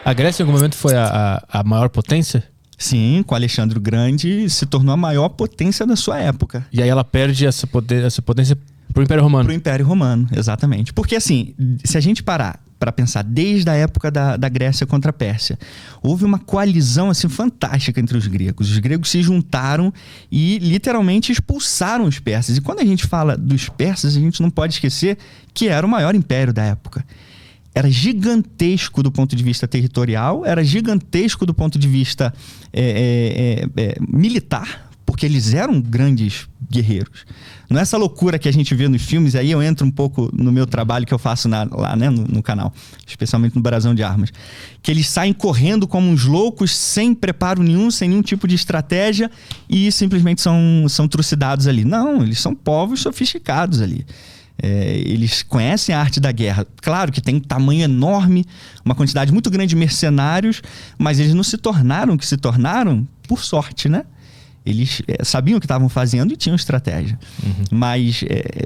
A Grécia em algum momento foi a maior potência? Sim, com Alexandre o Grande se tornou a maior potência da sua época. E aí ela perde essa potência pro Império Romano. Pro Império Romano, exatamente. Porque assim, se a gente parar para pensar desde a época da Grécia contra a Pérsia, houve uma coalizão assim fantástica entre os gregos. Os gregos se juntaram e literalmente expulsaram os persas. E quando a gente fala dos persas, a gente não pode esquecer que era o maior império da época. Era gigantesco do ponto de vista territorial, era gigantesco do ponto de vista militar, porque eles eram grandes guerreiros. Não é essa loucura que a gente vê nos filmes, aí eu entro um pouco no meu trabalho que eu faço lá, né, no canal, especialmente no Brasão de Armas, que eles saem correndo como uns loucos, sem preparo nenhum, sem nenhum tipo de estratégia e simplesmente são trucidados ali. Não, eles são povos sofisticados ali. Eles conhecem a arte da guerra. Claro que tem um tamanho enorme, uma quantidade muito grande de mercenários, mas eles não se tornaram o que se tornaram por sorte, né? Eles sabiam o que estavam fazendo e tinham estratégia. Mas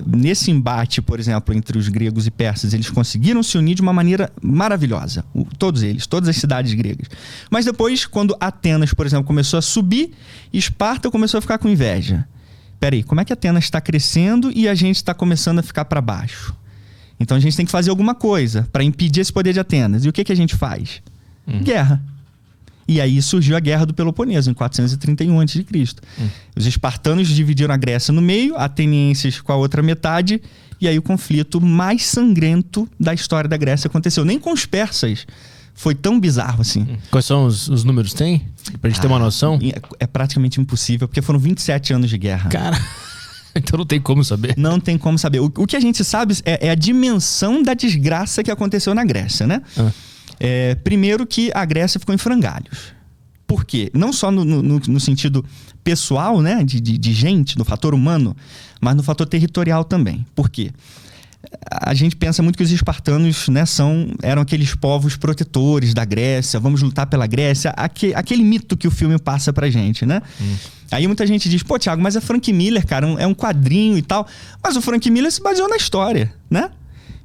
nesse embate, por exemplo, entre os gregos e persas, eles conseguiram se unir de uma maneira maravilhosa. Todos eles, todas as cidades gregas. Mas depois, quando Atenas, por exemplo, começou a subir, Esparta começou a ficar com inveja. Peraí, como é que Atenas está crescendo e a gente está começando a ficar para baixo? Então a gente tem que fazer alguma coisa para impedir esse poder de Atenas. E o que a gente faz? Guerra. E aí surgiu a Guerra do Peloponeso, em 431 a.C. Os espartanos dividiram a Grécia no meio, atenienses com a outra metade, e aí o conflito mais sangrento da história da Grécia aconteceu. Nem com os persas foi tão bizarro assim. Quais são os números? Tem? Pra gente ter uma noção? É praticamente impossível, porque foram 27 anos de guerra. Cara, então não tem como saber. Não tem como saber. O que a gente sabe é a dimensão da desgraça que aconteceu na Grécia, né? Primeiro que a Grécia ficou em frangalhos. Por quê? Não só no sentido pessoal, né? De gente, no fator humano, mas no fator territorial também. Por quê? A gente pensa muito que os espartanos, né, eram aqueles povos protetores da Grécia, vamos lutar pela Grécia, aquele mito que o filme passa pra gente, né? Aí muita gente diz, pô, Thiago, mas é Frank Miller, cara, é um quadrinho e tal. Mas o Frank Miller se baseou na história, né?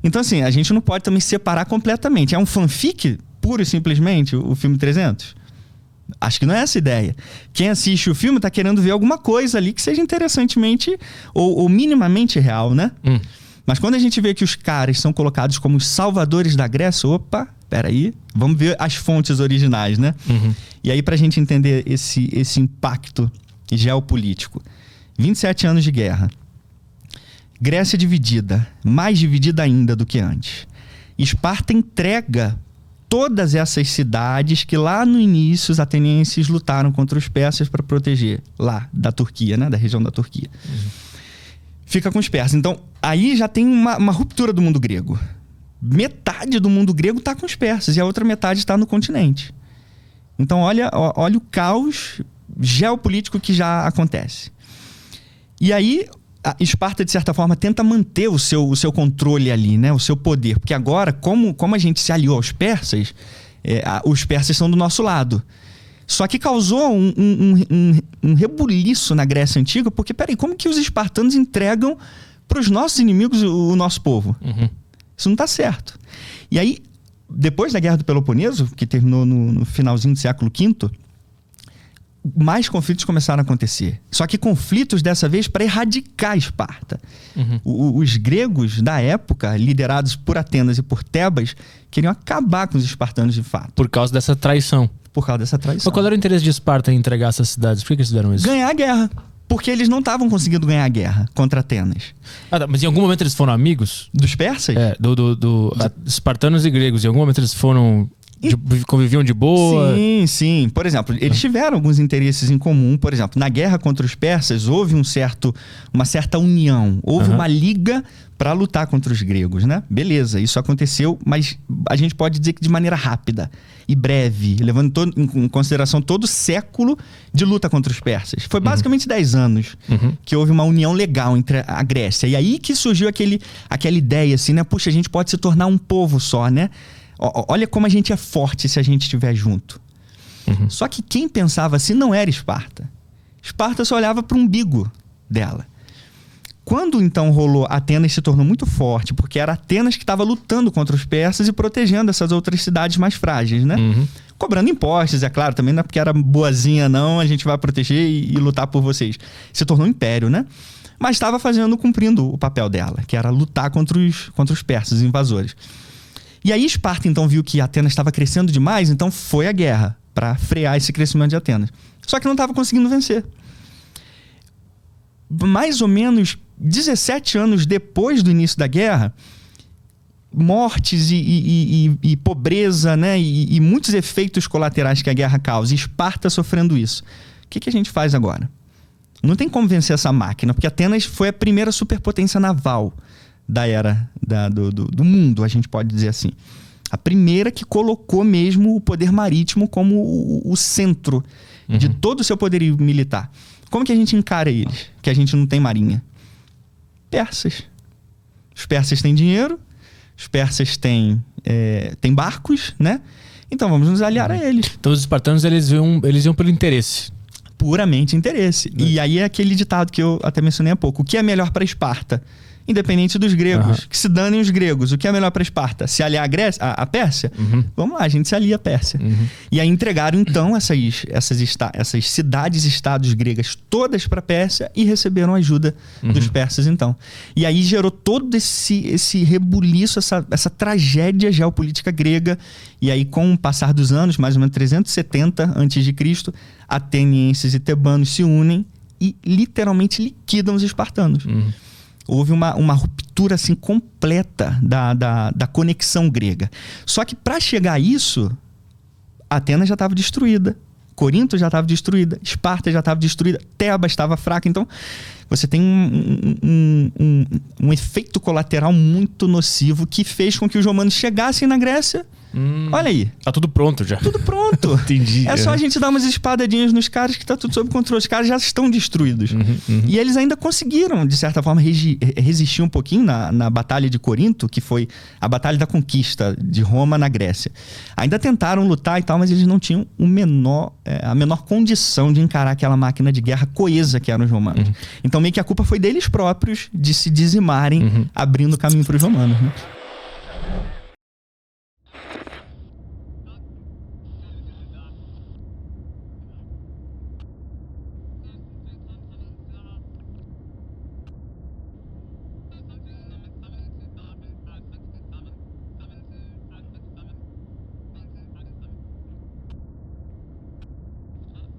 Então, assim, a gente não pode também separar completamente. É um fanfic, puro e simplesmente, o filme 300? Acho que não é essa a ideia. Quem assiste o filme tá querendo ver alguma coisa ali que seja interessantemente ou minimamente real, né? Mas quando a gente vê que os caras são colocados como os salvadores da Grécia, opa, peraí, vamos ver as fontes originais, né? E aí, pra gente entender esse impacto geopolítico. 27 anos de guerra. Grécia dividida, mais dividida ainda do que antes. Esparta entrega todas essas cidades que lá no início os atenienses lutaram contra os persas para proteger, lá da Turquia, né? Da região da Turquia. Fica com os persas. Então, aí já tem uma ruptura do mundo grego. Metade do mundo grego está com os persas e a outra metade está no continente. Então, olha o caos geopolítico que já acontece. E aí, a Esparta, de certa forma, tenta manter o seu controle ali, né? O seu poder. Porque agora, como a gente se aliou aos persas, os persas estão do nosso lado. Só que causou um rebuliço na Grécia Antiga, porque, peraí, como que os espartanos entregam para os nossos inimigos o nosso povo? Isso não está certo. E aí, depois da Guerra do Peloponeso, que terminou no finalzinho do século V, mais conflitos começaram a acontecer. Só que conflitos dessa vez para erradicar Esparta. Os gregos da época, liderados por Atenas e por Tebas, queriam acabar com os espartanos de fato. Por causa dessa traição. Por causa dessa traição. Mas qual era o interesse de Esparta em entregar essas cidades? Por que eles fizeram isso? Ganhar a guerra. Porque eles não estavam conseguindo ganhar a guerra contra Atenas. Tá, mas em algum momento eles foram amigos? Dos persas? Espartanos e gregos. Em algum momento eles foram... conviviam de boa? Sim. Por exemplo, eles tiveram alguns interesses em comum. Por exemplo, na guerra contra os persas, houve uma certa união. Houve uma liga para lutar contra os gregos, né? Beleza, isso aconteceu, mas a gente pode dizer que de maneira rápida e breve, levando em consideração todo o século de luta contra os persas. Foi basicamente 10 anos que houve uma união legal entre a Grécia. E aí que surgiu aquela ideia assim, né? Puxa, a gente pode se tornar um povo só, né? Olha como a gente é forte se a gente estiver junto. Só que quem pensava assim não era Esparta. Esparta só olhava para o umbigo dela. quando então rolou, Atenas se tornou muito forte, porque era Atenas que estava lutando contra os persas e protegendo essas outras cidades mais frágeis, né? Cobrando impostos, é claro, também não é porque era boazinha não, a gente vai proteger e lutar por vocês. Se tornou um império, né? Mas estava cumprindo o papel dela, que era lutar contra os persas, os invasores. E aí Esparta então viu que Atenas estava crescendo demais, então foi à guerra para frear esse crescimento de Atenas. Só que não estava conseguindo vencer. Mais ou menos 17 anos depois do início da guerra, mortes e pobreza, né? E muitos efeitos colaterais que a guerra causa, e Esparta sofrendo isso. O que a gente faz agora? Não tem como vencer essa máquina, porque Atenas foi a primeira superpotência naval da era do mundo, a gente pode dizer assim. A primeira que colocou mesmo o poder marítimo como o centro de todo o seu poderio militar. Como que a gente encara eles? Que a gente não tem marinha? Persas. Os persas têm dinheiro, os persas têm barcos, né? Então vamos nos aliar a eles. Então os espartanos, eles iam pelo interesse. Puramente interesse. E aí é aquele ditado que eu até mencionei há pouco. O que é melhor para Esparta? Independente dos gregos. Que se danem os gregos. O que é melhor para Esparta? Se aliar a Pérsia? Vamos lá, a gente se alia a Pérsia. E aí entregaram então essas cidades-estados gregas todas para a Pérsia e receberam a ajuda dos persas então. E aí gerou todo esse rebuliço, essa tragédia geopolítica grega. E aí com o passar dos anos, mais ou menos 370 a.C., atenienses e tebanos se unem e literalmente liquidam os espartanos. Houve uma ruptura assim completa da conexão grega. Só que para chegar a isso, Atenas já estava destruída, Corinto já estava destruída, Esparta já estava destruída, Tebas estava fraca. Então você tem um efeito colateral muito nocivo que fez com que os romanos chegassem na Grécia. Olha aí. Tá tudo pronto já. Tudo pronto. Entendi. É só a gente dar umas espadadinhas nos caras que tá tudo sob controle. Os caras já estão destruídos. E eles ainda conseguiram, de certa forma, resistir um pouquinho na Batalha de Corinto, que foi a Batalha da Conquista de Roma na Grécia. Ainda tentaram lutar e tal, mas eles não tinham a menor condição de encarar aquela máquina de guerra coesa que eram os romanos. Então meio que a culpa foi deles próprios de se dizimarem, abrindo caminho para os romanos, né?